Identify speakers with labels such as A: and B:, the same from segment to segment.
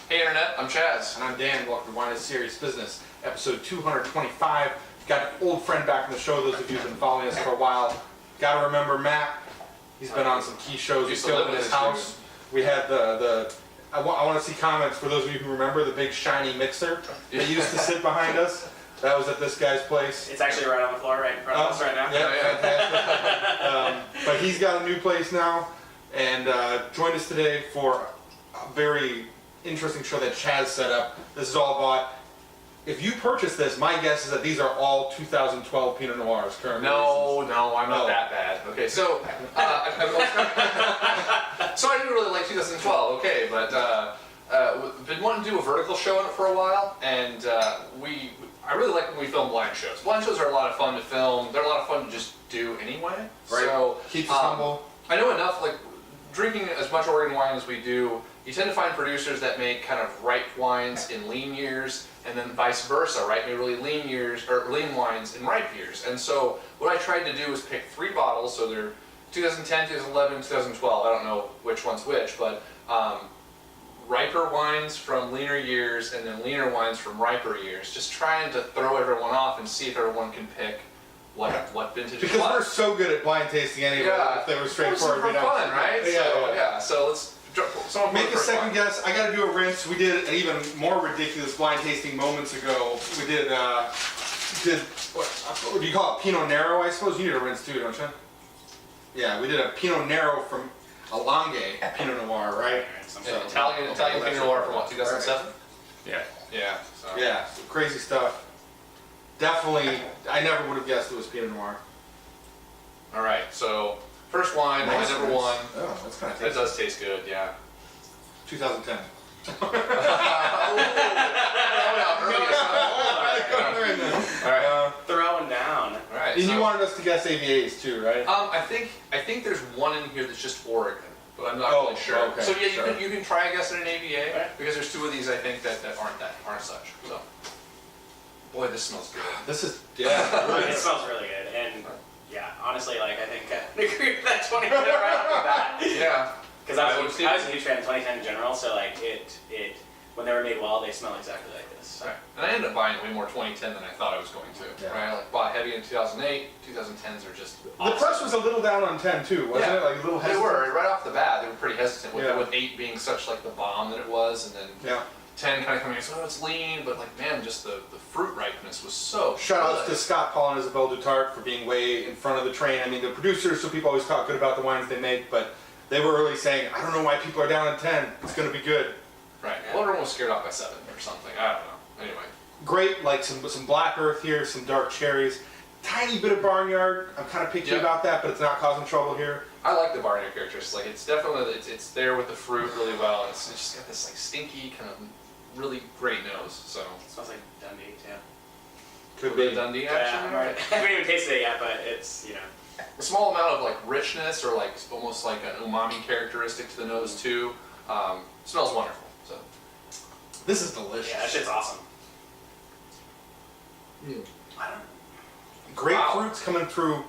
A: Hey Internet, I'm Chaz.
B: And I'm Dan. Welcome to Wine is Serious Business, episode 225. Got an old friend back in the show, those of you who've been following us for a while. Got to remember Matt. He's been on some key shows. He's still in his house. We had I want to see comments for those of you who remember the big shiny mixer that used to sit behind us. That was at this guy's place.
C: It's actually right on the floor right in front of us right now.
B: Yeah, fantastic. But he's got a new place now, and joined us today for a very interesting show that Chaz set up. This is all about, if you purchase this, my guess is that these are all 2012 Pinot Noirs currently.
A: No, I'm not that bad. Okay, so so I didn't really like 2012. Okay, but been wanting to do a vertical show on it for a while, and I really like when we film blind shows. Blind shows are a lot of fun to film. They're a lot of fun to just do anyway.
B: Right.
A: So
B: Keeps us humble.
A: I know enough. Like drinking as much Oregon wine as we do, you tend to find producers that make kind of ripe wines in lean years, and then vice versa, right? Make really lean years or lean wines in ripe years. And so what I tried to do was pick 3 bottles. So they're 2010, 2011, 2012. I don't know which one's which, but riper wines from leaner years and then leaner wines from riper years. Just trying to throw everyone off and see if everyone can pick what vintage
B: Because we're so good at blind tasting anyway.
A: Yeah.
B: If they were straightforward,
A: Super fun, right?
B: Yeah.
A: So let's
B: make a second guess. I got to do a rinse. We did an even more ridiculous blind tasting moments ago. We did what do you call it? Pinot Nero, I suppose. You need a rinse too, don't you? Yeah, we did a Pinot Nero from a Langhe Pinot Noir, right?
A: So, Italian Pinot Noir from what, 2007?
C: Yeah.
A: Yeah. So.
B: Yeah, so crazy stuff. Definitely, I never would have guessed it was Pinot Noir.
A: All right, so first wine, wine number 1.
B: Oh, that's kind of
A: That
B: tasty.
A: does taste good, yeah.
B: 2010.
A: All right.
C: Throwing down.
A: All right.
B: And
A: So,
B: you wanted us to guess AVAs too, right?
A: I think there's one in here that's just Oregon, but I'm not really sure.
B: Okay,
A: So yeah,
B: sure.
A: you can try, I guess, in an AVA,
C: Right.
A: because there's 2 of these I think that aren't such. So, boy, this smells good.
B: This is, yeah.
C: It smells really good, and yeah, honestly, like I think I agree with that 2010 right off the bat.
A: Yeah.
C: Because I was a huge fan of 2010 in general, so like it when they were made well, they smell exactly like this.
A: Right. And I ended up buying way more 2010 than I thought I was going to.
B: Yeah.
A: Right? I bought heavy in 2008. 2010s are just awesome.
B: The press was a little down on 10 too, wasn't it? Like a little
A: They
B: hesitant.
A: were right off the bat. They were pretty hesitant with,
B: Yeah.
A: with 8 being such like the bomb that it was, and then
B: Yeah.
A: 10 kind of coming in. So it's lean, but like man, just the fruit ripeness was so.
B: Shout outs to
A: good.
B: Scott Paul and Isabelle Dutart for being way in front of the train. I mean, the producers, so people always talk good about the wines they make, but they were early saying, I don't know why people are down on 10. It's going to be good.
A: Right. Well, everyone was scared off by 7 or something. I don't know. Anyway.
B: Great, like some black earth here, some dark cherries. Tiny bit of barnyard. I'm kind of picky
A: Yeah.
B: about that, but it's not causing trouble here.
A: I like the barnyard characteristics. Like it's definitely it's there with the fruit really well. It's just got this like stinky kind of really great nose. So
C: It smells like Dundee too.
B: Could
A: a bit
B: be.
A: of Dundee
C: Yeah,
A: action.
C: right. I haven't even tasted it yet, but it's
A: A small amount of like richness or like almost like an umami characteristic to the nose too. Smells wonderful. So
B: This is delicious.
C: yeah, that shit's awesome. I don't.
B: Grapefruits coming through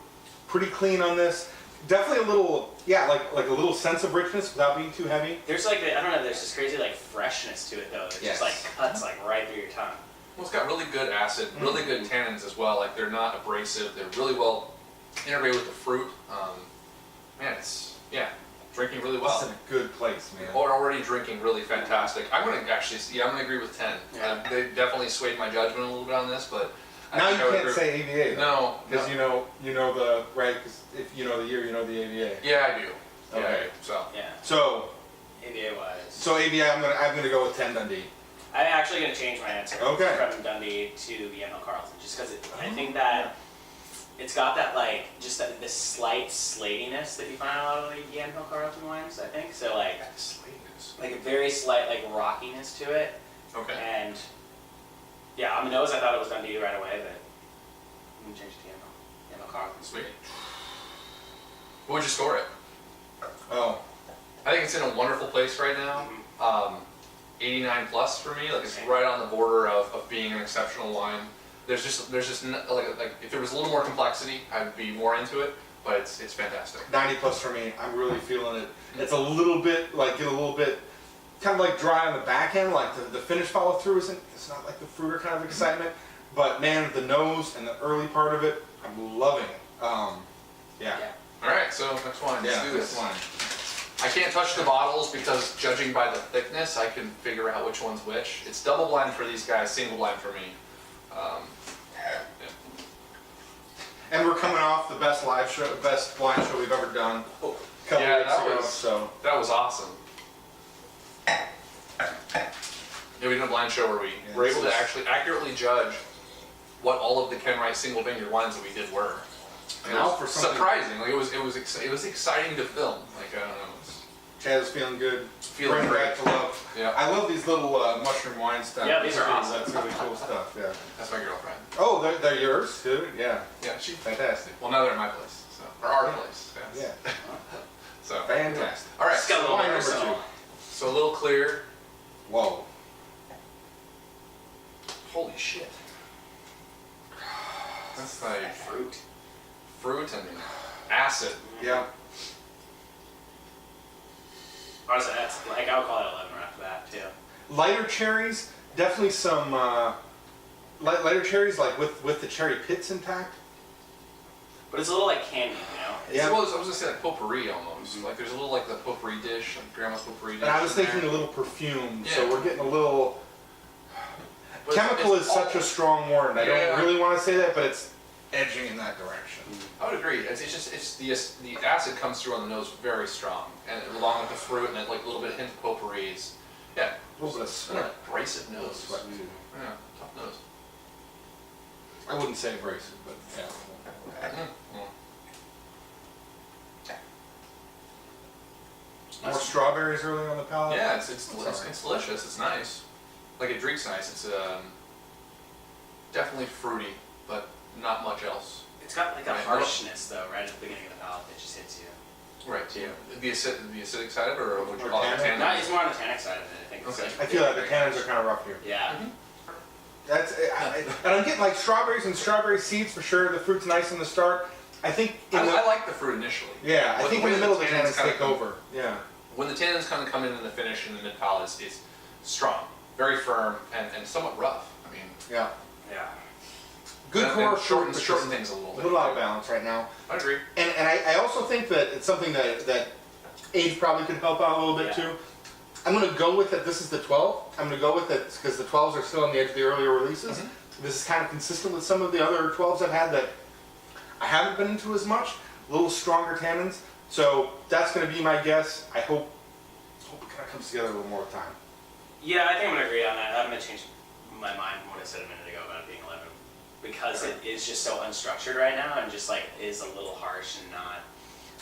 B: pretty clean on this. Definitely a little, yeah, like a little sense of richness without being too heavy.
C: There's like I don't know. There's this crazy like freshness to it though. It
B: Yes.
C: just like cuts like right through your tongue.
A: well, it's got really good acid, really good tannins as well. Like they're not abrasive. They're really well integrated with the fruit. Man, it's drinking really well.
B: This is in a good place, man.
A: Or already drinking really fantastic. I'm gonna actually, I'm gonna agree with 10.
C: Yeah.
A: They definitely swayed my judgment a little bit on this, but I
B: Now you
A: think I would
B: can't
A: agree.
B: say AVA.
A: No,
B: Because
A: no.
B: you know the, right, 'cause if you know the year, you know the AVA.
A: Yeah, I do. Yeah,
B: Okay.
A: I do. So
C: Yeah.
B: So
C: AVA wise.
B: AVA, I'm gonna go with 10 Dundee.
C: I'm actually going to change my answer
B: Okay.
C: from Dundee to the ML Carlton, just because I think that it's got that like just this slight slatiness that you find in a lot of the ML Carlton wines. I think so, like a very slight like rockiness to it,
A: Okay.
C: and yeah, on the nose I thought it was Dundee right away, but I'm gonna change it to ML Carlton.
A: Sweet. What would you score it?
B: Oh,
A: I think it's in a wonderful place right now. 89 plus for me. Like it's right on the border of being an exceptional wine. There's just like if there was a little more complexity, I'd be more into it. but it's fantastic.
B: 90 plus for me. I'm really feeling it. It's a little bit like kind of like dry on the back end. Like the finish follow through isn't. It's not like the fruiter kind of excitement. But man, the nose and the early part of it, I'm loving it. Yeah.
A: All right, so next wine. Let's do this.
B: Next wine.
A: I can't touch the bottles because judging by the thickness, I can figure out which one's which. It's double blend for these guys, single blend for me.
B: And we're coming off the best blind show we've ever done. A couple
A: Yeah,
B: weeks
A: that
B: ago,
A: was-
B: so.
A: That was awesome. Yeah, we did a blind show where we were able to actually accurately judge what all of the Ken Wright single vineyard wines that we did were. It
B: Now
A: was
B: for something-
A: surprising. Like it was exciting to film. Like I don't know.
B: Chad is feeling good.
A: Feeling
B: Bring back to love.
A: Yeah.
B: I love these little mushroom wines stuff.
C: Yeah, these are awesome.
B: That's really cool stuff. Yeah.
A: That's my girlfriend.
B: Oh, they're yours too. Yeah.
A: Yeah, she.
B: Fantastic.
A: Well, now they're at my place, so or our place. Yes.
B: Yeah.
A: So.
B: Fantastic.
A: All right.
C: It's got a little
B: wine
C: bit
B: number
C: personal.
B: two.
A: So a little clear.
B: Whoa.
A: Holy shit. That's like
C: Fruit.
A: fruit and acid.
B: Yeah.
C: Honestly, that's like I would call it 11 right after that too.
B: Lighter cherries. Definitely some lighter cherries, like with the cherry pits intact.
C: But it's a little like candy, you know?
B: Yeah.
A: Well, I was gonna say like potpourri almost. Like there's a little like the potpourri dish, like grandma's potpourri dish.
B: And I was
A: in
B: thinking
A: there.
B: a little perfume,
A: Yeah.
B: so we're getting a little.
A: But
B: Chemical
A: it's
B: is such a strong word. I
A: Yeah.
B: don't really want to say that, but it's edging in that direction.
A: I would agree. It's the acid comes through on the nose very strong, and along with the fruit and that like a little bit of hint of potpourris. Yeah.
B: A little bit of
A: It's an
B: sweat.
A: abrasive
B: A little
A: nose.
B: sweat too.
A: Yeah, tough nose.
B: I wouldn't say abrasive, but yeah. More strawberries early on the palate.
A: Yeah, it's
B: Sorry.
A: delicious. It's nice. Like it drinks nice. It's definitely fruity, but not much else.
C: It's got like a
A: Right.
C: harshness though, right at the beginning of the palate that just hits you.
A: Right.
C: Yeah.
A: The acidic side of it, or would you
B: Or
A: call it
B: tannin?
A: tannin?
C: No, it's more on the tannic side of it, I think. It's
A: Okay.
C: like-
B: I feel like the tannins are kind of rough here.
C: Yeah.
B: That's and I'm getting like strawberries and strawberry seeds for sure. The fruit's nice in the start. I think in the
A: I like the fruit initially.
B: yeah, I
A: But
B: think
A: the
B: in
A: way
B: the middle the
A: tannins
B: tannins
A: kinda
B: take
A: come-
B: over. Yeah.
A: When the tannins kind of come in the finish in the mid palate, it's strong, very firm, and somewhat rough. I mean,
B: Yeah.
C: Yeah.
B: Good
A: and
B: core
A: shorten
B: fruit,
A: shorten
B: but
A: things a little
B: a
A: bit.
B: little out of balance right now.
A: I agree.
B: And I also think that it's something that age probably could help out a little bit
C: Yeah.
B: too. I'm going to go with that. This is the 12. I'm going to go with it because the 12s are still on the edge of the earlier releases.
A: Mhm.
B: This is kind of consistent with some of the other 12s I've had that I haven't been into as much. A little stronger tannins. So that's going to be my guess. I hope it kind of comes together a little more with time.
C: Yeah, I think I'm gonna agree on that. I'm gonna change my mind from what I said a minute ago about it being 11. Because it is just so unstructured right now and just like is a little harsh and not,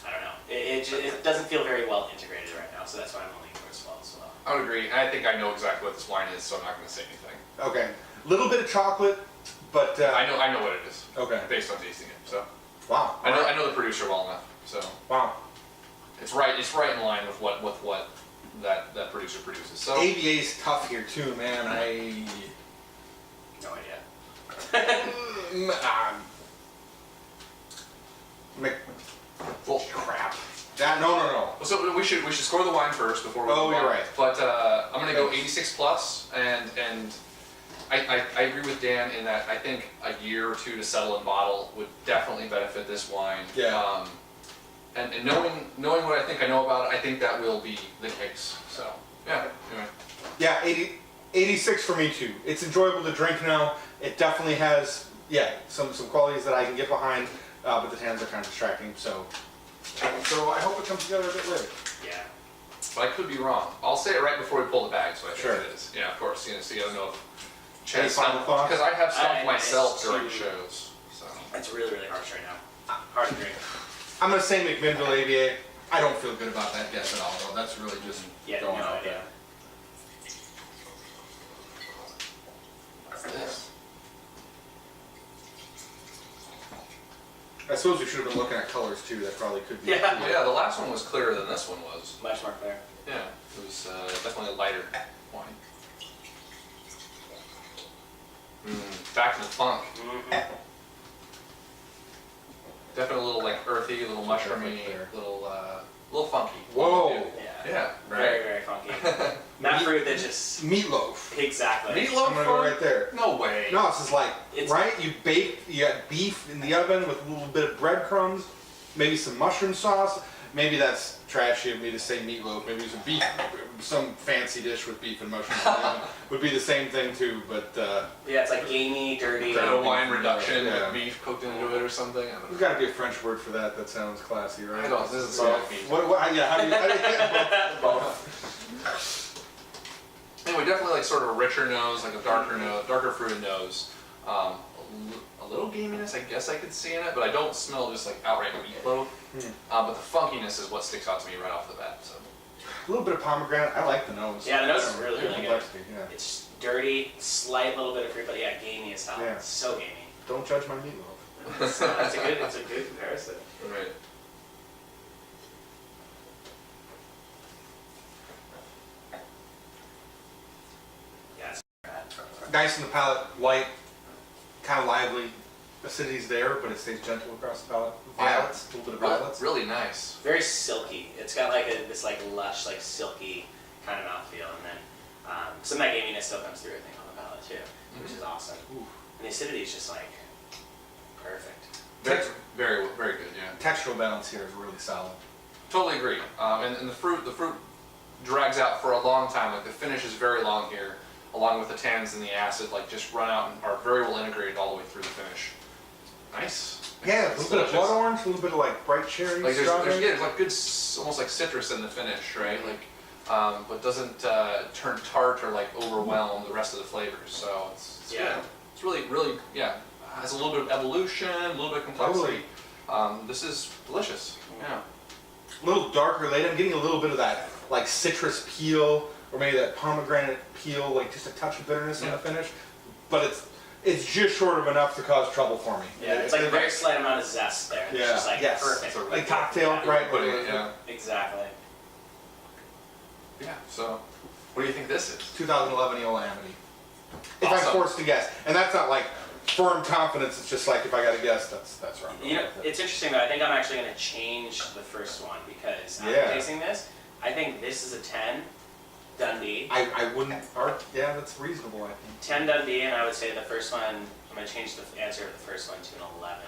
C: I don't know. It doesn't feel very well integrated right now, so that's why I'm leaning towards 12 as well.
A: I would agree. I think I know exactly what this wine is, so I'm not going to say anything.
B: Okay. Little bit of chocolate, but
A: I know what it is
B: okay.
A: based on tasting it. So
B: Wow.
A: I know the producer well enough. So
B: Wow.
A: it's right in line with what that producer produces. So
B: AVA's tough here too, man.
C: No idea.
A: well, crap.
B: No.
A: So we should score the wine first before we.
B: Oh,
A: move
B: you're
A: on.
B: right.
A: But I'm gonna go 86 plus, and I agree with Dan in that I think a year or two to settle in bottle would definitely benefit this wine.
B: Yeah.
A: And knowing what I think I know about it, I think that will be the case. So yeah. Anyway.
B: Yeah, 86 for me too. It's enjoyable to drink now. It definitely has, some qualities that I can get behind, but the tannins are kind of distracting. So I hope it comes together a bit later.
C: Yeah.
A: But I could be wrong. I'll say it right before we pull the bag, so I think
B: Sure.
A: it is. Yeah, of course. So you don't know if
B: Any final thoughts?
A: because I have
C: I-
A: stuff
C: it's
A: myself
C: too-
A: during shows. So
C: It's really, really harsh right now. Hard to drink.
B: I'm gonna say McMinnville AVA. I don't feel good about that guess at all, though. That's really just
C: Yeah,
B: going
C: no
B: out
C: idea.
B: there.
A: what's this?
B: I suppose we should have been looking at colors too. That probably could be.
C: Yeah.
A: Well, yeah, the last one was clearer than this one was.
C: Much more clear.
A: Yeah, it was definitely a lighter wine. Back to the funk.
C: Mm-hmm.
A: Definitely a little like earthy, a little mushroomy, little funky.
B: Whoa.
A: Yeah,
C: Very,
A: right.
C: very funky. That fruit that just...
B: Meatloaf.
C: Exactly.
A: Meatloaf?
B: I'm gonna go right there.
A: No way.
B: No, it's just like,
C: It's-
B: right? You got beef in the oven with a little bit of breadcrumbs, maybe some mushroom sauce. Maybe that's trashy of me to say meatloaf. Maybe some beef, some fancy dish with beef and mushrooms in the oven would be the same thing too. But
C: Yeah, it's like gamey, dirty.
A: Kind of wine reduction
B: Yeah.
A: with beef cooked into it or something. I don't know.
B: there's got to be a French word for that. That sounds classy, right?
A: I don't. This is
B: Both.
A: beef.
B: Yeah, how do you get
A: Anyway, definitely like sort of a richer nose, like a darker fruited nose. A little gaminess, I guess I could see in it, but I don't smell just like outright meatloaf. But the funkiness is what sticks out to me right off the bat. So.
B: A little bit of pomegranate. I like the nose.
C: Yeah, the nose is really,
B: Good
C: really good.
B: complexity, yeah.
C: It's dirty, slight little bit of fruit, but yeah, gamey as hell.
B: Yeah.
C: It's so gamey.
B: Don't judge my meatloaf.
C: It's a good comparison.
A: Right.
C: Yeah, it's bad.
B: Nice in the palate, light, kind of lively. Acidity's there, but it stays gentle across the palate. Violets, a little bit of violets.
A: Really nice.
C: Very silky. It's got like this like lush, like silky kind of mouthfeel, and then some of that gaminess still comes through, I think, on the palate too, which is awesome.
B: Ooh.
C: And the acidity is just like perfect.
A: Very, very good. Yeah.
B: Textural balance here is really solid.
A: Totally agree. And the fruit drags out for a long time. Like the finish is very long here, along with the tannins and the acid. Like just run out and are very well integrated all the way through the finish. Nice.
B: Yeah, a
A: It's
B: little bit of
A: delicious.
B: blood orange, a little bit of like bright cherry,
A: Like
B: strawberry.
A: there's like good, almost like citrus in the finish, right? Like, but doesn't turn tart or like overwhelm the rest of the flavors. So it's
C: Yeah.
A: good. It's really, yeah. Has a little bit of evolution, a little bit of complexity. This is delicious. Yeah.
B: A little darker later. I'm getting a little bit of that like citrus peel, or maybe that pomegranate peel, like just a touch of bitterness in the finish. But it's just short of enough to cause trouble for me.
C: Yeah, it's like a very slight amount of zest there. It's just like
B: yes.
C: perfect.
B: Like cocktail,
C: Yeah.
B: right?
A: Putting it, yeah.
C: Exactly.
A: Yeah. So, what do you think this is?
B: 2011 Eola Amity. If
A: Awesome.
B: I'm forced to guess, and that's not like firm confidence. It's just like if I got to guess, that's right.
C: You know, it's interesting though. I think I'm actually going to change the first one because after
B: Yeah.
C: tasting this, I think this is a 10 Dundee.
B: I wouldn't. Yeah, that's reasonable. I think.
C: 10 Dundee, and I would say the first one. I'm going to change the answer of the first one to an 11.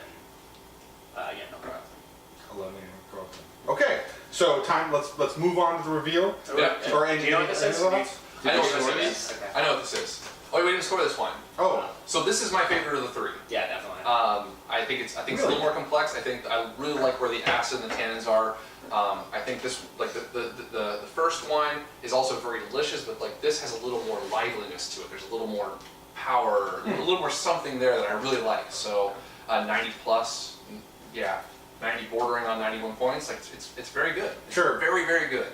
C: Yeah, no problem.
B: 11 Carlton. Okay, so time. Let's move on to the reveal.
A: Yeah.
B: Or
C: Do you know what this is?
B: thoughts?
A: I know what
C: Sure
A: this
C: it
A: is.
C: Okay.
A: I know what this is. Oh, wait, we didn't score this one.
B: Oh,
A: So this is my favorite of the three.
C: Yeah, definitely.
A: I think it's a little more complex. I think I really like where the acid and the tannins are. I think this, like the first one is also very delicious, but like this has a little more liveliness to it. There's a little more power, a little more something there that I really like. So 90 plus, yeah, 90 bordering on 91 points. Like it's very good. It's
B: Sure.
A: Very, very good.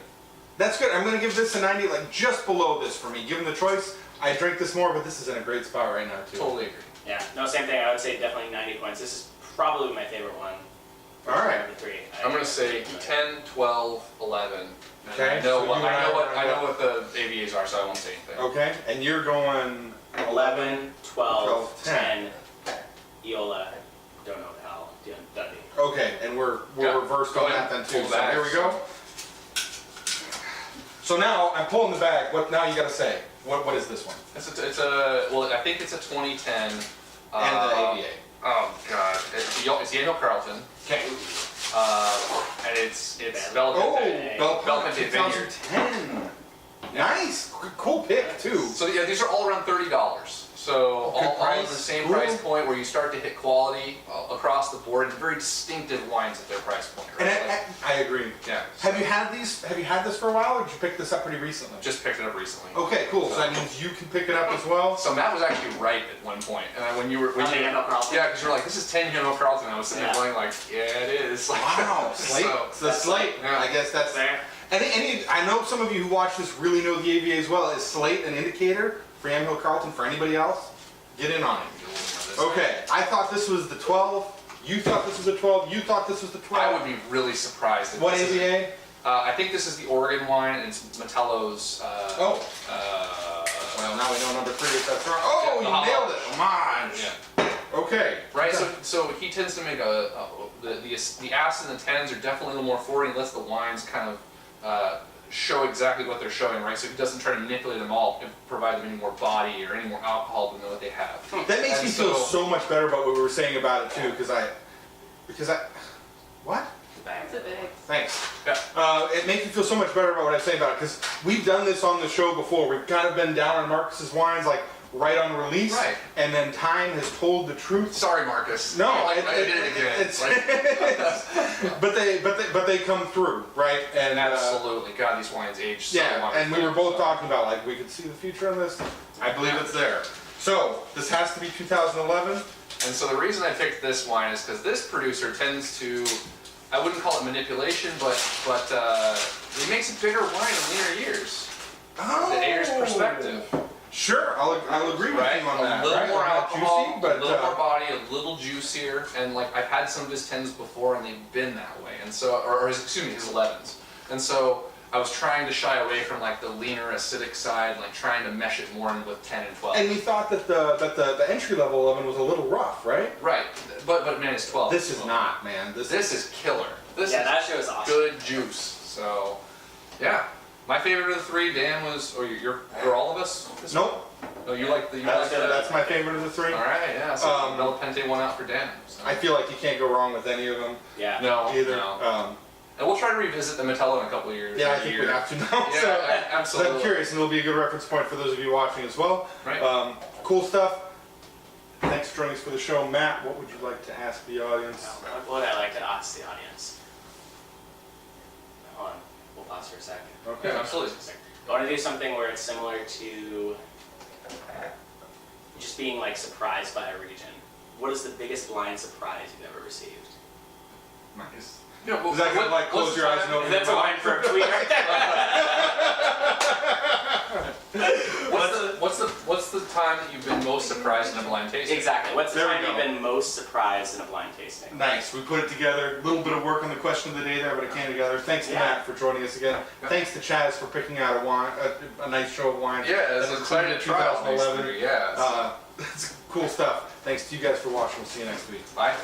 B: that's good. I'm gonna give this a 90, like just below this for me. Given the choice, I drink this more, but this is in a great spot right now too.
A: Totally agree.
C: Yeah, no, same thing. I would say definitely 90 points. This is probably my favorite one.
B: All right.
C: Of the three.
A: I'm gonna say 10, 12, 11. And
B: Okay,
A: I know
B: so
A: what
B: you and I
A: I know
B: are-
A: what the AVAs are, so I won't say anything.
B: Okay, and you're going
C: 11, 12,
B: 12,
C: 10. Eola, don't know the hell. Dundee.
B: Okay, and we're
A: Yeah,
B: reversed
A: go
B: on
A: ahead.
B: that then too.
A: Pull
B: So
A: back.
B: here we go. So now I'm pulling the bag. What now? You got to say what is this one?
A: Well, I think it's a 2010.
B: And the AVA.
A: Oh god, it's Daniel Carlton,
B: Okay.
A: and it's Belle
B: Oh,
A: Pente.
B: Belle
A: Belle
B: Pente
A: Pente Vineyard.
B: 2010. Nice, cool pick too.
A: So yeah, these are all around $30. So
B: Good
A: all in
B: price.
A: the same
B: Cool.
A: price point where you start to hit quality across the board, and very distinctive wines at their price point.
B: And
A: Right? Like,
B: I agree.
A: yeah.
B: Have you had these? Have you had this for a while, or did you pick this up pretty recently?
A: Just picked it up recently.
B: Okay, cool. So that means you can pick it up as well.
A: So Matt was actually right at one point, and when you were
C: On the Daniel Carlton?
A: yeah, because you're like, this is 10 Daniel Carlton. I was sitting there
C: Yeah.
A: going like, yeah, it is. Like,
B: Wow, slate.
A: so-
B: It's the slate.
A: yeah.
B: I guess that's.
C: Fair.
B: I know some of you who watch this really know the AVA as well. Is slate an indicator for Yamhill Carlton for anybody else? Get in on it. Okay, I thought this was the 12. You thought this was the 12. You thought this was the 12.
A: I would be really surprised. If
B: What
A: this is-
B: AVA?
A: I think this is the Oregon wine, and it's Matello's.
B: Oh. Well, now we know number 3 if that's wrong. Oh,
A: Yeah,
B: you nailed it. Hommage.
A: Yeah.
B: Okay.
A: Right, so he tends to make the acid and the tannins are definitely a little more forward. He lets the wines kind of show exactly what they're showing, right? So he doesn't try to manipulate them all and provide them any more body or any more alcohol than what they have.
B: That makes
A: And
B: me feel so much better about what we were saying about it too, because I, what?
D: It's a big.
B: Thanks.
A: Yeah.
B: It makes me feel so much better about what I'm saying about it, because we've done this on the show before. We've kind of been down on Marcus's wines, like right on release,
A: Right.
B: and then time has told the truth.
A: Sorry, Marcus.
B: No,
A: I did it again.
B: but they come through, right? And
A: Absolutely. God, these wines age so
B: yeah,
A: long.
B: and we were both talking about like we could see the future on this. I believe it's there. So this has to be 2011.
A: And so the reason I picked this wine is because this producer tends to, I wouldn't call it manipulation, but he makes a bigger wine in leaner years.
B: Oh,
A: The Ayers Perspective.
B: Sure, I'll agree with
A: Right?
B: you on that.
A: A little
B: right?
A: more
B: Not
A: alcohol,
B: juicy, but
A: a little more body, a little juicier, and like I've had some of his 10s before and they've been that way. And so, or his 11s. And so I was trying to shy away from like the leaner acidic side, like trying to mesh it more in with 10 and 12.
B: and we thought that the entry level oven was a little rough, right?
A: Right, but man, it's 12.
B: This is not, man. This
A: is killer. This
C: Yeah,
A: is
C: that show is awesome.
A: good juice. So, yeah. My favorite of the three, Dan was, or you're all of us?
B: Nope.
A: Oh, you like the,
B: That's my favorite of the three.
A: All right, yeah. So Belle Pente won out for Dan. So.
B: I feel like you can't go wrong with any of them
C: Yeah.
A: No,
B: either.
A: no. And we'll try to revisit the Matello in a couple of years.
B: Yeah,
A: or
B: I
A: a
B: think
A: year.
B: we have to now.
A: Yeah,
B: So
A: absolutely.
B: I'm curious, and it'll be a good reference point for those of you watching as well.
A: Right.
B: Cool stuff. Thanks for joining us for the show. Matt, what would you like to ask the audience?
C: What would I like to ask the audience? Hold on, we'll pause for a second.
B: Okay.
A: Yeah, absolutely.
C: I want to do something where it's similar to just being like surprised by a region. What is the biggest blind surprise you've ever received?
B: Nice.
A: Yeah, well,
B: Is that gonna like close
A: what's
B: your
A: the
B: eyes
A: time-
B: and open
C: That's a line for a tweet right there.
A: What's the time that you've been most surprised in a blind tasting?
C: Exactly. What's the
B: There we
C: time you've
B: go.
C: been most surprised in a blind tasting?
B: Nice. We put it together. A little bit of work on the question of the day there, but it came together. Thanks to
C: Yeah.
B: Matt for joining us again. Thanks to Chaz for picking out a wine, a nice show of wine.
A: Yeah, it's
B: That
A: exciting to try all these
B: 2011.
A: three. Yeah.
B: That's cool stuff. Thanks to you guys for watching. We'll see you next week.
A: Bye.